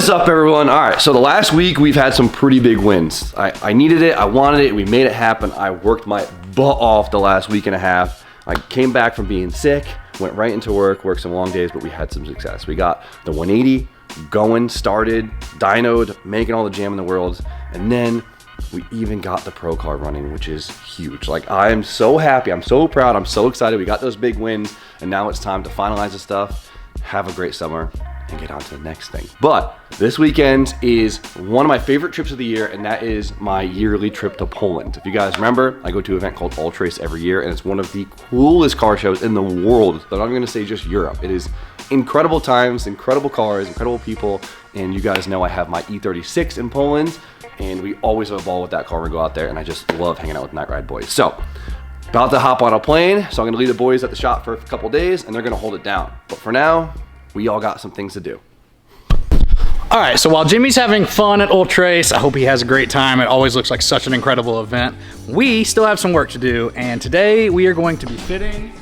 What is up, everyone? All right, so the last week we've had some pretty big wins. I needed it, I wanted it, we made it happen. I worked my butt off the last week and a half. I came back from being sick, went right into work, worked some long days, but we had some success. We got the 180 going, started, dynoed, making all the jam in the world, and then we even got the pro car running, which is huge. Like, I am so happy, I'm so proud, I'm so excited. We got those big wins, and now it's time to finalize the stuff, have a great summer, and get on to the next thing. But this weekend is one of my favorite trips of the year, and that is my yearly trip to Poland. If you guys remember, I go to an event called Ultra Race every year, and it's one of the coolest car shows in the world. But I'm gonna say just Europe. It is incredible times, incredible cars, incredible people, and you guys know I have my E36 in Poland, and we always have a ball with that car when we go out there, and I just love hanging out with Night Ride boys. So, about to hop on a plane, so I'm gonna leave the boys at the shop for a couple days, and they're gonna hold it down. But for now, we all got some things to do. All right, so while Jimmy's having fun at Ultra Race, I hope he has a great time. It always looks like such an incredible event. We still have some work to do, and today we are going to be fitting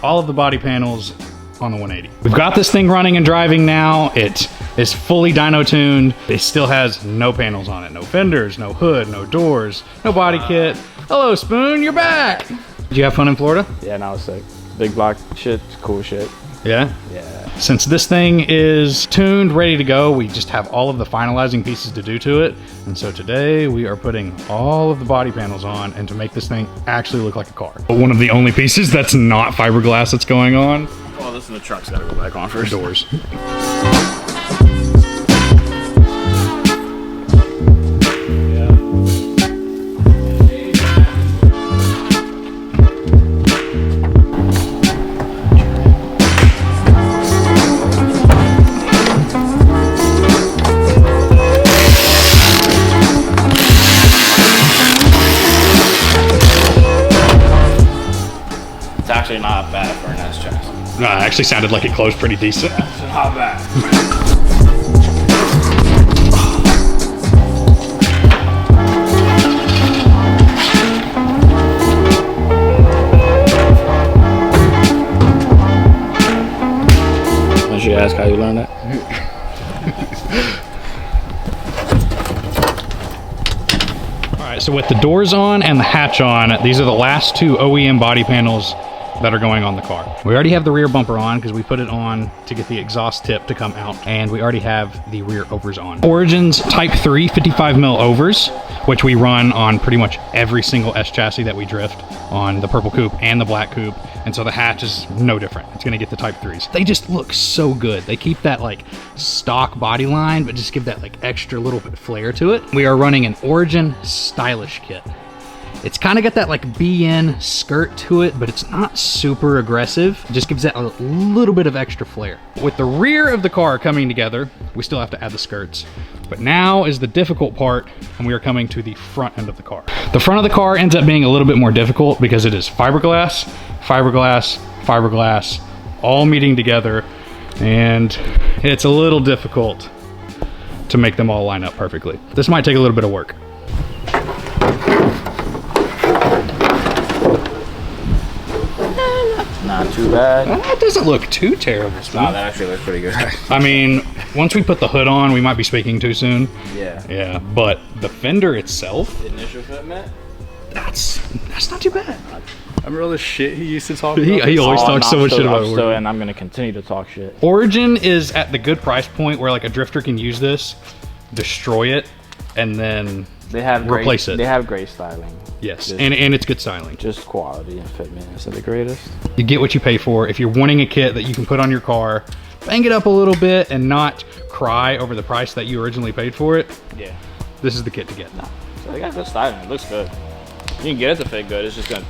all of the body panels on the 180. We've got this thing running and driving now. It is fully dyno tuned. It still has no panels on it. No fenders, no hood, no doors, no body kit. Hello, Spoon, you're back. Did you have fun in Florida? Yeah, no, it's sick. Big block shit, cool shit. Yeah? Yeah. Since this thing is tuned, ready to go, we just have all of the finalizing pieces to do to it. And so today we are putting all of the body panels on and to make this thing actually look like a car. But one of the only pieces that's not fiberglass that's going on. Well, this in the truck's gotta go back on first. Doors. It's actually not bad for an S chassis. No, it actually sounded like it closed pretty decent. It's not bad. Why don't you ask how you learned that? Alright, so with the doors on and the hatch on, these are the last two OEM body panels that are going on the car. We already have the rear bumper on because we put it on to get the exhaust tip to come out, and we already have the rear overs on. Origin's Type 3 55mm overs, which we run on pretty much every single S chassis that we drift on the purple coupe and the black coupe, and so the hatch is no different. It's gonna get the Type 3s. They just look so good. They keep that like stock body line, but just give that like extra little bit flair to it. We are running an Origin Stylish kit. It's kind of got that like BN skirt to it, but it's not super aggressive. It just gives that a little bit of extra flair. With the rear of the car coming together, we still have to add the skirts. But now is the difficult part, and we are coming to the front end of the car. The front of the car ends up being a little bit more difficult because it is fiberglass, fiberglass, fiberglass, all meeting together, and it's a little difficult to make them all line up perfectly. This might take a little bit of work. Not too bad. That doesn't look too terrible. Nah, that actually looks pretty good. I mean, once we put the hood on, we might be speaking too soon. Yeah. Yeah, but the fender itself, The initial fitment? that's not too bad. Remember all the shit he used to talk about? He always talks so much shit about Origin. And I'm gonna continue to talk shit. Origin is at the good price point where like a drifter can use this, destroy it, and then They have replace great, it. They have great styling. Yes, Just- and it's good styling. Just quality and fitment is the greatest. You get what you pay for. If you're wanting a kit that you can put on your car, bang it up a little bit and not cry over the price that you originally paid for it, Yeah. this is the kit to get. So they got good styling. It looks good. You can get it to fit good. It's just gonna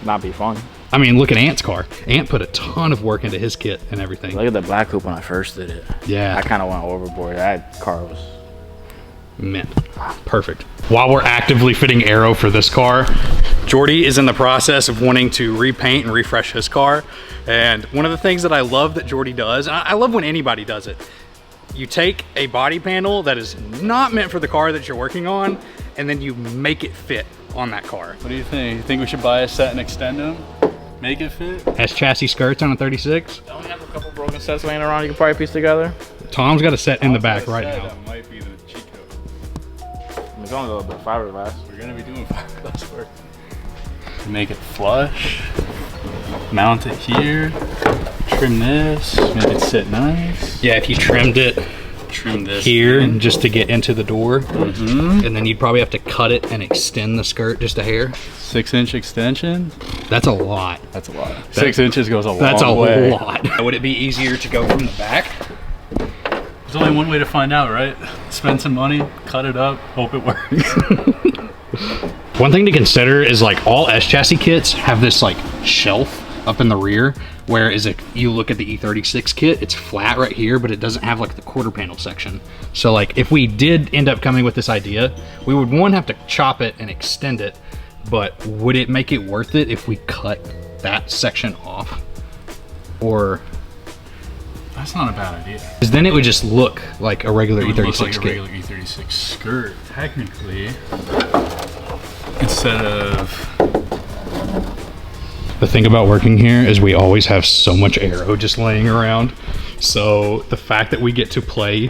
not be fun. I mean, look at Ant's car. Ant put a ton of work into his kit and everything. Look at the black coupe when I first did it. Yeah. I kind of went overboard. That car was mint. Perfect. While we're actively fitting aero for this car, Jordy is in the process of wanting to repaint and refresh his car. And one of the things that I love that Jordy does, and I love when anybody does it, you take a body panel that is not meant for the car that you're working on, and then you make it fit on that car. What do you think? You think we should buy a set and extend them? Make it fit? S chassis skirts on a 36. Don't we have a couple broken sets laying around you can probably piece together? Tom's got a set in the back right now. That might be the cheat code. It's only a little bit of fiberglass. We're gonna be doing fiberglass work. Make it flush. Mount it here. Trim this. Make it sit nice. Yeah, if you trimmed it Trim this here in. just to get into the door, Mm-hmm. and then you'd probably have to cut it and extend the skirt just a hair. 6-inch extension. That's a lot. That's a lot. 6 inches goes a That's long a way. lot. Would it be easier to go from the back? There's only one way to find out, right? Spend some money, cut it up, hope it works. One thing to consider is like all S chassis kits have this like shelf up in the rear, whereas if you look at the E36 kit, it's flat right here, but it doesn't have like the quarter panel section. So like if we did end up coming with this idea, we would one have to chop it and extend it, but would it make it worth it if we cut that section off? Or That's not a bad idea. because then it would just look like a regular It would E36 look like a kit. regular E36 skirt, technically. Instead of... The thing about working here is we always have so much aero just laying around. So the fact that we get to play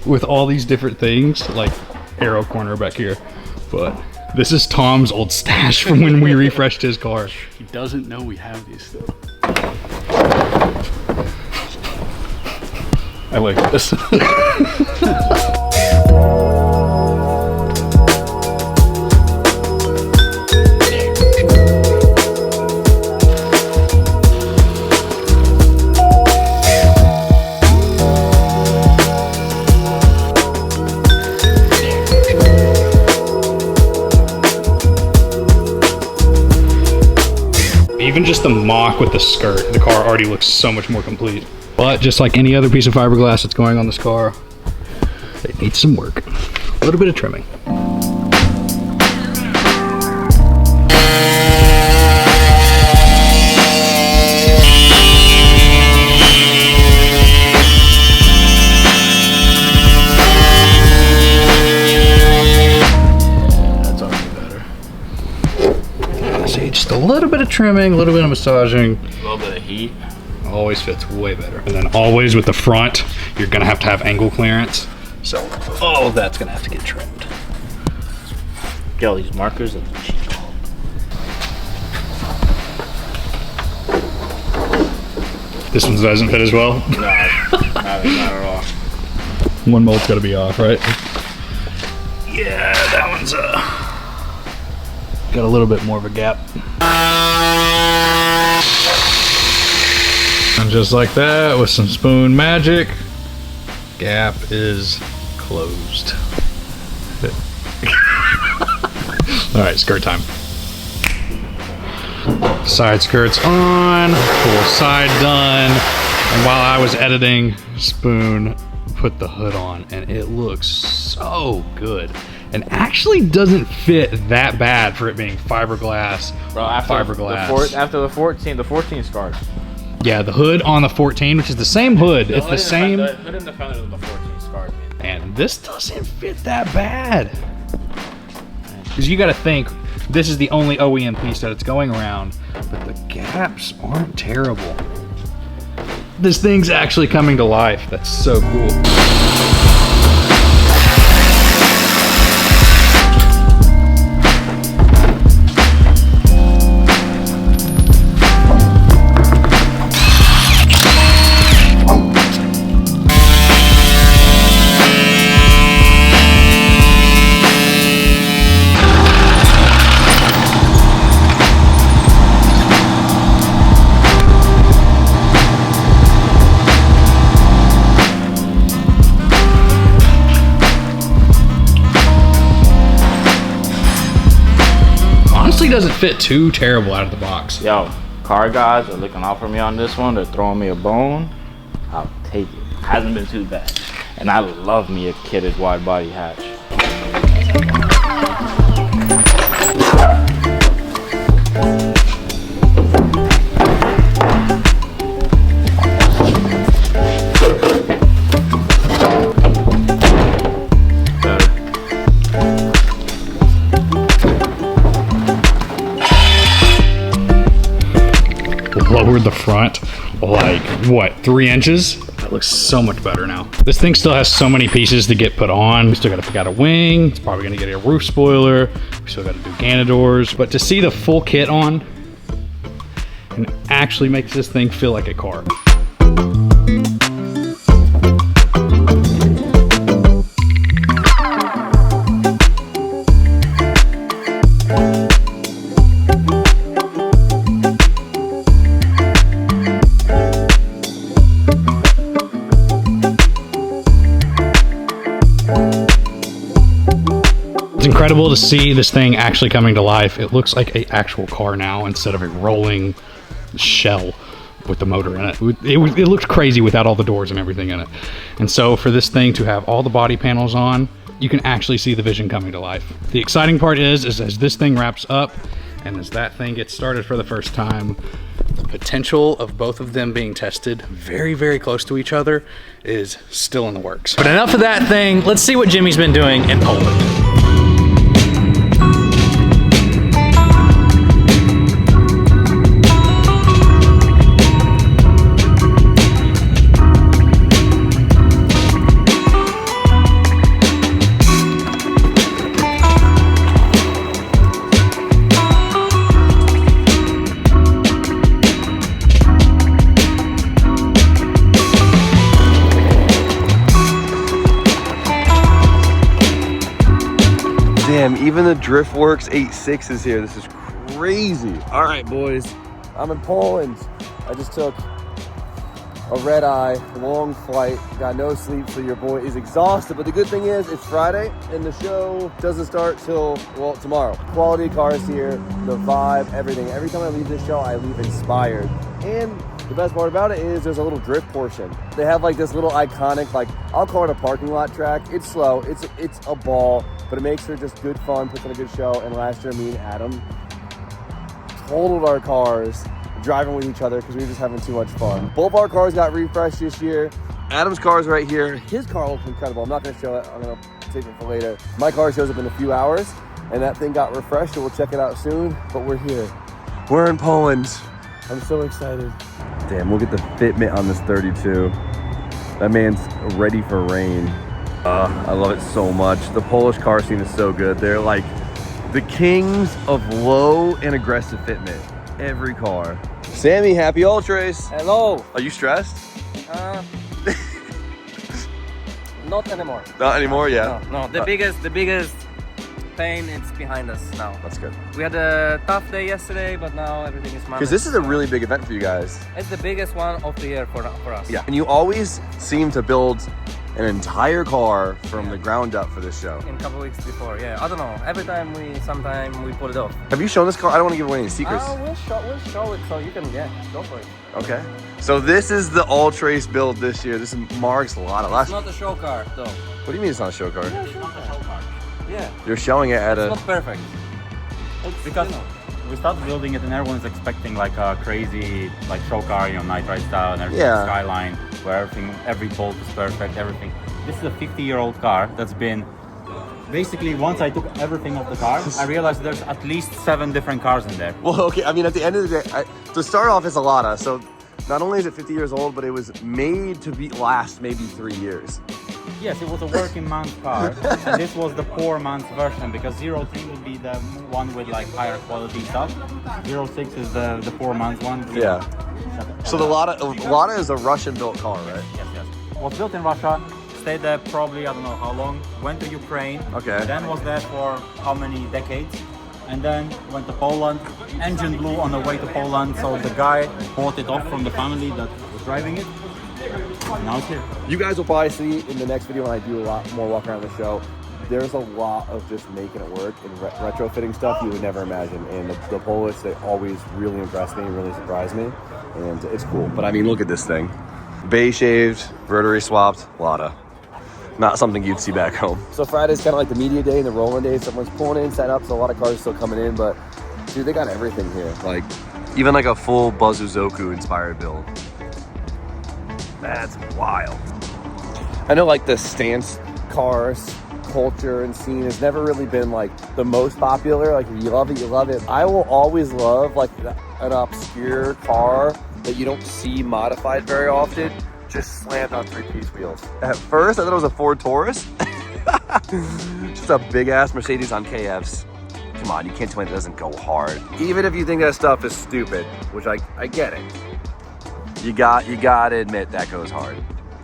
with all these different things, like aero corner back here, but this is Tom's old stash from when we refreshed his car. He doesn't know we have these still. I like this. Even just the mock with the skirt, the car already looks so much more complete. But just like any other piece of fiberglass that's going on this car, it needs some work. A little bit of trimming. That's already better. See, just a little bit of trimming, a little bit of massaging. A little bit of heat. Always fits way better. And then always with the front, you're gonna have to have angle clearance. So all of that's gonna have to get trimmed. Get all these markers and This one doesn't fit as well. not at all. One mold's gotta be off, right? Yeah, that one's got a little bit more of a gap. And just like that, with some spoon magic, gap is closed. All right, skirt time. Side skirts on, full side done. And while I was editing, Spoon put the hood on and it looks so good. And actually doesn't fit that bad for it being fiberglass. Bro, after fiberglass. after the 14 scarred. Yeah, the hood on the 14, which is the same hood. It's the same. The hood in the front of the 14 scarred. And this doesn't fit that bad. Because you got to think, this is the only OEM piece that it's going around, but the gaps aren't terrible. This thing's actually coming to life. That's so cool. Doesn't fit too terrible out of the box. Yo, car guys are looking out for me on this one. They're throwing me a bone. I'll take it. Hasn't been too bad. And I love me a kitted wide body hatch. Lowered the front like what, 3 inches? At looks so much better now. This thing still has so many pieces to get put on. We still gotta pick out a wing. It's probably gonna get a roof spoiler. We still gotta do ganadors. But to see the full kit on, and actually makes this thing feel like a car. It's incredible to see this thing actually coming to life. It looks like an actual car now instead of a rolling shell with the motor in it. It looked crazy without all the doors and everything in it. And so for this thing to have all the body panels on, you can actually see the vision coming to life. The exciting part is as this thing wraps up and as that thing gets started for the first time, the potential of both of them being tested very, very close to each other is still in the works. But enough of that thing. Let's see what Jimmy's been doing in Poland. Damn, even the DriftWorks 8.6 is here. This is crazy. All right, boys. I'm in Poland. I just took a red eye, long flight, got no sleep, so your boy is exhausted. But the good thing is it's Friday and the show doesn't start till, well, tomorrow. Quality cars here, the vibe, everything. Every time I leave this show, I leave inspired. And the best part about it is there's a little drift portion. They have like this little iconic, like, I'll call it a parking lot track. It's slow, it's a ball, but it makes for just good fun, puts on a good show. And last year, me and Adam totaled our cars driving with each other because we were just having too much fun. Both our cars got refreshed this year. Adam's car's right here. His car looks incredible. I'm not gonna show it, I'm gonna save it for later. My car shows up in a few hours and that thing got refreshed, so we'll check it out soon, but we're here. We're in Poland. I'm so excited. Damn, we'll get the fitment on this 32. That man's ready for rain. I love it so much. The Polish car scene is so good. They're like the kings of low and aggressive fitment. Every car. Sammy, happy ultras. Hello. Are you stressed? Not anymore. Not anymore, yeah. No. The biggest pain is behind us now. That's good. We had a tough day yesterday, but now everything is managed. Because this is a really big event for you guys. It's the biggest one of the year for us. Yeah. And you always seem to build an entire car from the ground up for this show. In a couple weeks before, yeah. I don't know. Every time we pull it off. Have you shown this car? I don't want to give away any secrets. We'll show it so you can, go for it. Okay. So this is the all-trace build this year. This is Mark's Lada. It's not a show car, though. What do you mean it's not a show car? Yeah, show car. Yeah. You're showing it at It's not perfect. It's because we started building it and everyone's expecting like a crazy like show car, night ride style and everything, Yeah. Skyline, where every bolt is perfect, everything. This is a 50-year-old car that's been basically, once I took everything off the car, I realized there's at least 7 different cars in there. Well, okay. I mean, at the end of the day, to start off, it's a Lada. So not only is it 50 years old, but it was made to last maybe 3 years. Yes, it was a working man's car. And this was the poor man's version because 03 would be the one with like higher quality stuff. 06 is the poor man's one. Yeah. So the Lada is a Russian-built car, right? Yes. Was built in Russia, stayed there probably, I don't know how long, went to Ukraine, Okay. then was there for how many decades, and then went to Poland, engine blew on the way to Poland, so the guy bought it off from the family that was driving it, and now it's here. You guys will probably see in the next video when I do a lot more walk around the show, there's a lot of just making it work and retrofitting stuff you would never imagine. And the Polish, they always really impress me, really surprise me, and it's cool. But I mean, look at this thing. Bay shaved, rotary swapped, Lada. Not something you'd see back home. So Friday's kind of like the media day and the rolling day. Someone's pulling in, set up, so a lot of cars still coming in, but dude, they got everything here. Like, even like a full Bazuzoku inspired build. That's wild. I know like the stance cars culture and scene has never really been like the most popular. Like, if you love it, you love it. I will always love like an obscure car that you don't see modified very often, just slammed on 3-piece wheels. At first, I thought it was a Ford Taurus. Just a big ass Mercedes on KFs. Come on, you can't tell me that doesn't go hard. Even if you think that stuff is stupid, which I get it. You gotta admit that goes hard.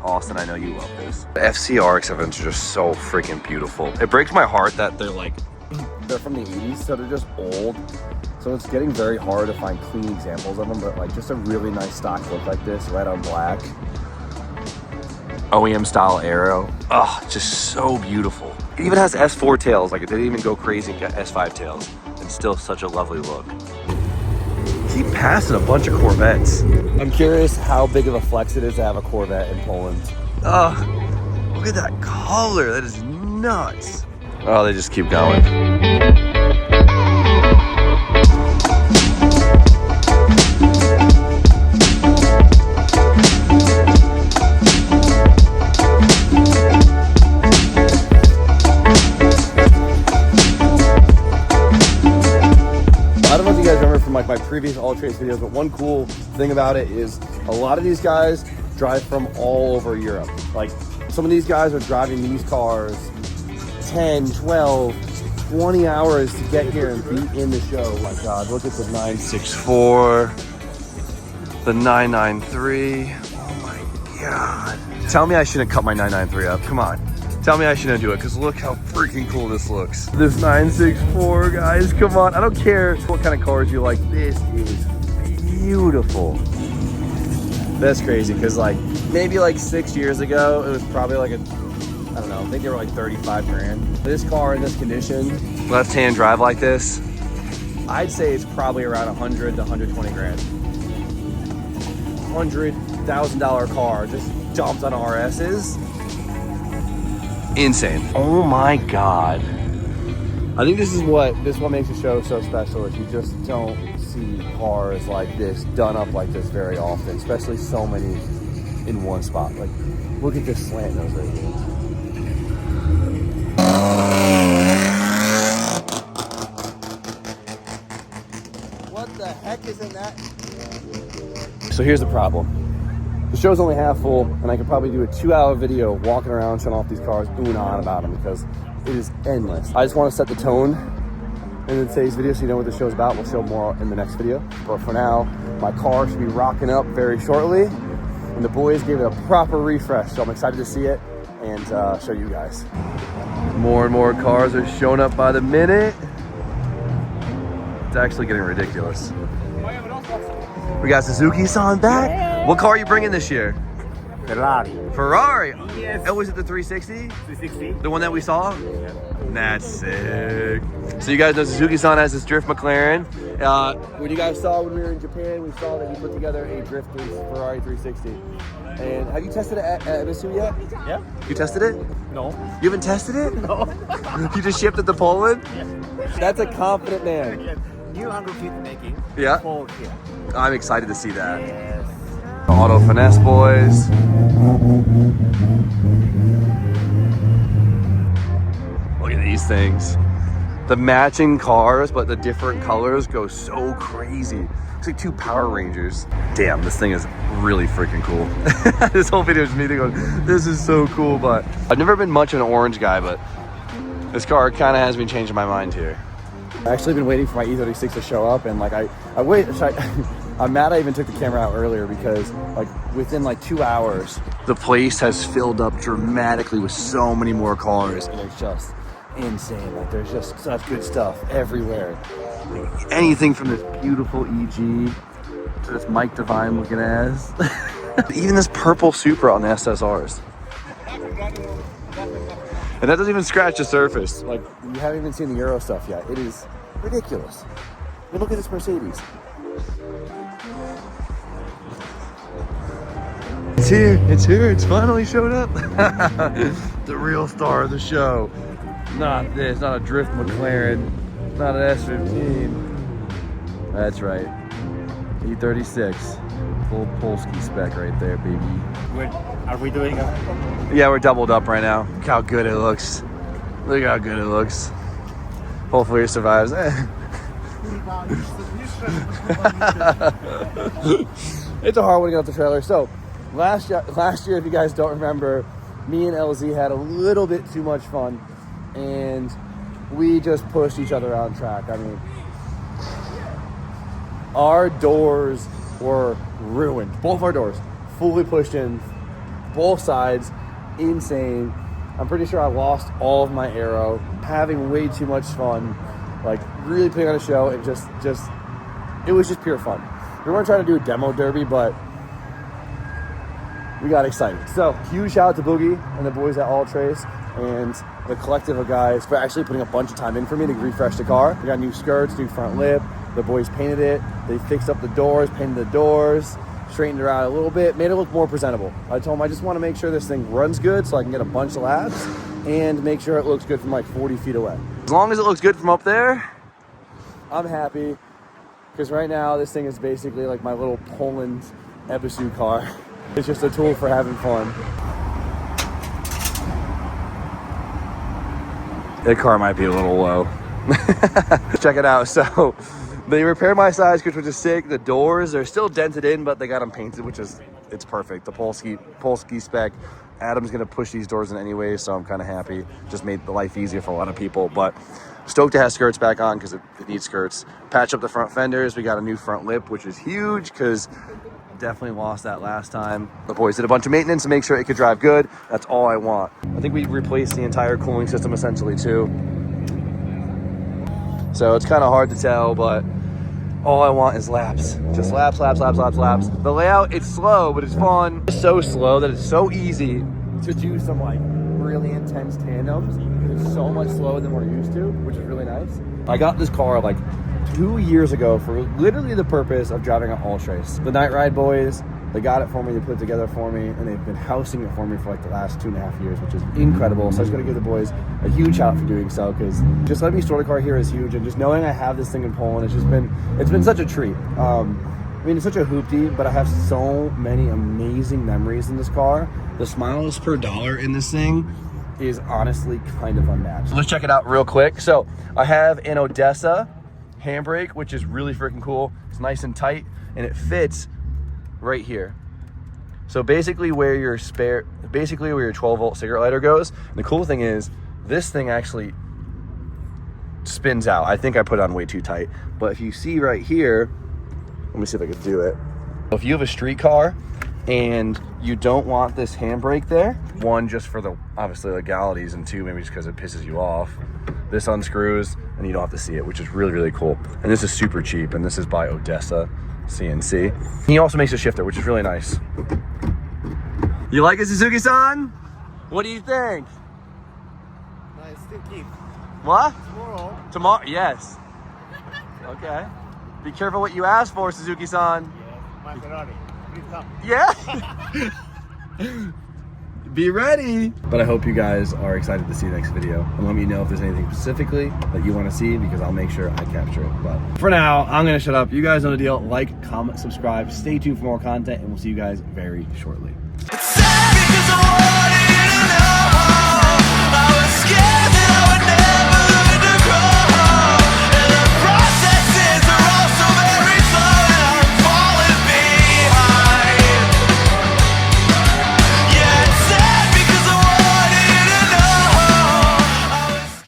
Austin, I know you love this. The FC RX-7s are just so freaking beautiful. It breaks my heart that they're from the 80s, so they're just old. So it's getting very hard to find clean examples of them, but like just a really nice stock look like this, red on black. OEM style aero. Oh, just so beautiful. It even has S4 tails, like it didn't even go crazy and got S5 tails. And still such a lovely look. Keep passing a bunch of Corvettes. I'm curious how big of a flex it is to have a Corvette in Poland. Oh, look at that color, that is nuts. Oh, they just keep going. I don't know if you guys remember from like my previous All Trace videos, but one cool thing about it is a lot of these guys drive from all over Europe. Like some of these guys are driving these cars 10, 12, 20 hours to get here and be in the show. Oh my God, look at the 964, the 993. Oh my God. Tell me I shouldn't cut my 993 up. Come on. Tell me I shouldn't do it, because look how freaking cool this looks. This 964, guys, come on. I don't care what kind of cars you like. This is beautiful. That's crazy, because like maybe like 6 years ago, it was probably like I don't know, I think they were like 35 grand. This car in this condition, left-hand drive like this, I'd say it's probably around 100 to 120 grand. $100,000 car just dumped on RS's. Insane. Oh my God. I think this is what makes the show so special, is you just don't see cars like this done up like this very often, especially so many in one spot. Like, look at this slant nose right here. What the heck is in that? So here's the problem. The show's only half full, and I could probably do a 2-hour video walking around showing off these cars, oohing on about them, because it is endless. I just want to set the tone in today's video so you know what the show's about. We'll show more in the next video. But for now, my car should be rocking up very shortly, and the boys gave it a proper refresh, so I'm excited to see it and show you guys. More and more cars are showing up by the minute. It's actually getting ridiculous. We got Suzuki-san back. Yeah. What car are you bringing this year? Ferrari? Yes. Oh, was it the 360? 360. The one that we saw? Yeah. That's sick. So you guys know Suzuki-san has this drift McLaren. When you guys saw when we were in Japan, we saw that he put together a drift Ferrari 360. And have you tested it at MSU yet? Yeah. You tested it? No. You haven't tested it? No. You just shipped it to Poland? Yeah. That's a confident man. Yeah. New 100 feet making. Yeah. Here. I'm excited to see that. Yes. Auto Finesse boys. Look at these things. The matching cars, but the different colors go so crazy. It's like 2 Power Rangers. Damn, this thing is really freaking cool. This whole video is me going, this is so cool, but I've never been much of an orange guy, but this car kind of has me changing my mind here. I've actually been waiting for my E36 to show up, and like I'm mad I even took the camera out earlier, because like within like 2 hours, the place has filled up dramatically with so many more cars, and it's just insane. Like there's just such good stuff everywhere. Like, anything from this beautiful EG to this Mike Devine looking ass. Even this purple Supra on the SSRs. And that doesn't even scratch the surface. Like, you haven't even seen the Euro stuff yet. It is ridiculous. I mean, look at this Mercedes. It's here, it's here, it's finally showed up. The real star of the show. Not this, not a drift McLaren, not an S15. That's right, E36. Full Polski spec right there, baby. Are we doing it? Yeah, we're doubled up right now. Look how good it looks. Look how good it looks. Hopefully it survives. It's a hard one to get off the trailer. So last year, if you guys don't remember, me and LZ had a little bit too much fun, and we just pushed each other on track. I mean, our doors were ruined. Both our doors fully pushed in, both sides, insane. I'm pretty sure I lost all of my aero, having way too much fun, like really putting on a show, and just it was just pure fun. We weren't trying to do a demo derby, but we got excited. So huge shout out to Boogie and the boys at All Trace and the collective of guys for actually putting a bunch of time in for me to refresh the car. We got new skirts, new front lip. The boys painted it. They fixed up the doors, painted the doors, straightened it out a little bit, made it look more presentable. I told them I just want to make sure this thing runs good so I can get a bunch of laps and make sure it looks good from like 40 feet away. As long as it looks good from up there, I'm happy, because right now this thing is basically like my little Poland Ebisu car. It's just a tool for having fun. That car might be a little low. Check it out. So they repaired my side skirts, which is sick. The doors are still dented in, but they got them painted, which is, it's perfect. The Polski spec. Adam's gonna push these doors in anyway, so I'm kind of happy. Just made the life easier for a lot of people, but stoked to have skirts back on because it needs skirts. Patch up the front fenders. We got a new front lip, which is huge because definitely lost that last time. The boys did a bunch of maintenance to make sure it could drive good. That's all I want. I think we replaced the entire cooling system essentially too. So it's kind of hard to tell, but all I want is laps. Just laps. The layout, it's slow, but it's fun. It's so slow that it's so easy to do some like really intense tandems. It's so much slower than we're used to, which is really nice. I got this car like 2 years ago for literally the purpose of driving an All Trace. The Night Ride boys, they got it for me, they put it together for me, and they've been housing it for me for like the last 2.5 years, which is incredible. So I just gotta give the boys a huge shout out for doing so, because just letting me store the car here is huge, and just knowing I have this thing in Poland, it's been such a treat. I mean, it's such a hoopty, but I have so many amazing memories in this car. The miles per dollar in this thing is honestly kind of unmatched. Let's check it out real quick. So I have an Odessa handbrake, which is really freaking cool. It's nice and tight, and it fits right here. So basically where your 12-volt cigarette lighter goes. And the cool thing is this thing actually spins out. I think I put it on way too tight, but if you see right here, let me see if I can do it. If you have a street car and you don't want this handbrake there, one, just for the obviously legalities, and two, maybe just because it pisses you off, this unscrews and you don't have to see it, which is really, really cool. And this is super cheap, and this is by Odessa CNC. He also makes a shifter, which is really nice. You like it, Suzuki-san? What do you think? Nice, still keep. What? Tomorrow. Tomorrow, yes. Okay. Be careful what you ask for, Suzuki-san. Yeah, my Ferrari. Please come. Yeah. Be ready. But I hope you guys are excited to see the next video, and let me know if there's anything specifically that you want to see, because I'll make sure I capture it. But for now, I'm gonna shut up. You guys know the deal. Like, comment, subscribe, stay tuned for more content, and we'll see you guys very shortly.